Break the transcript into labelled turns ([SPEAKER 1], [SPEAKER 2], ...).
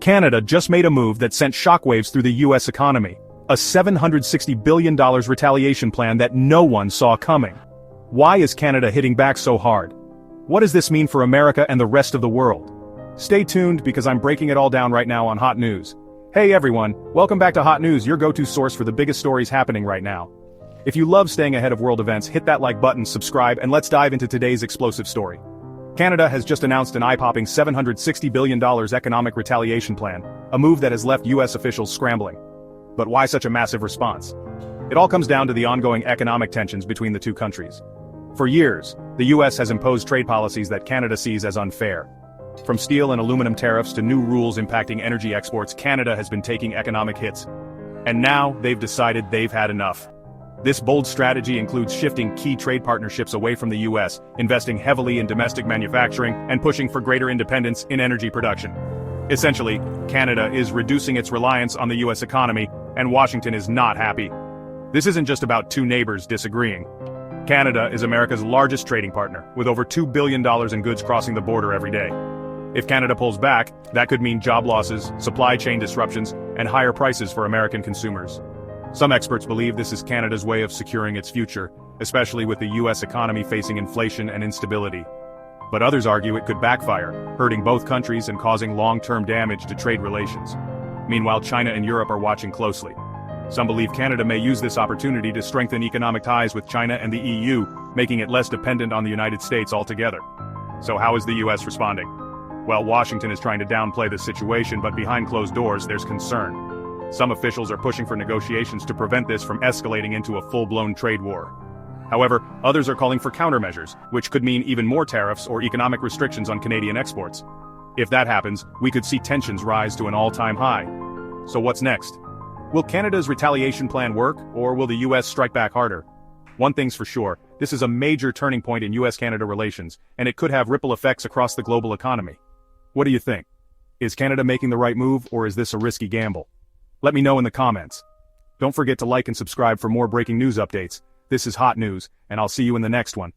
[SPEAKER 1] Canada just made a move that sent shockwaves through the U.S. economy. A $760 billion retaliation plan that no one saw coming. Why is Canada hitting back so hard? What does this mean for America and the rest of the world? Stay tuned because I'm breaking it all down right now on Hot News. Hey everyone, welcome back to Hot News, your go-to source for the biggest stories happening right now. If you love staying ahead of world events, hit that like button, subscribe, and let's dive into today's explosive story. Canada has just announced an eye-popping $760 billion economic retaliation plan, a move that has left U.S. officials scrambling. But why such a massive response? It all comes down to the ongoing economic tensions between the two countries. For years, the U.S. has imposed trade policies that Canada sees as unfair. From steel and aluminum tariffs to new rules impacting energy exports, Canada has been taking economic hits. And now, they've decided they've had enough. This bold strategy includes shifting key trade partnerships away from the U.S., investing heavily in domestic manufacturing, and pushing for greater independence in energy production. Essentially, Canada is reducing its reliance on the U.S. economy, and Washington is not happy. This isn't just about two neighbors disagreeing. Canada is America's largest trading partner, with over $2 billion in goods crossing the border every day. If Canada pulls back, that could mean job losses, supply chain disruptions, and higher prices for American consumers. Some experts believe this is Canada's way of securing its future, especially with the U.S. economy facing inflation and instability. But others argue it could backfire, hurting both countries and causing long-term damage to trade relations. Meanwhile, China and Europe are watching closely. Some believe Canada may use this opportunity to strengthen economic ties with China and the EU, making it less dependent on the United States altogether. So how is the U.S. responding? Well, Washington is trying to downplay the situation, but behind closed doors, there's concern. Some officials are pushing for negotiations to prevent this from escalating into a full-blown trade war. However, others are calling for countermeasures, which could mean even more tariffs or economic restrictions on Canadian exports. If that happens, we could see tensions rise to an all-time high. So what's next? Will Canada's retaliation plan work, or will the U.S. strike back harder? One thing's for sure, this is a major turning point in U.S.-Canada relations, and it could have ripple effects across the global economy. What do you think? Is Canada making the right move, or is this a risky gamble? Let me know in the comments. Don't forget to like and subscribe for more breaking news updates. This is Hot News, and I'll see you in the next one.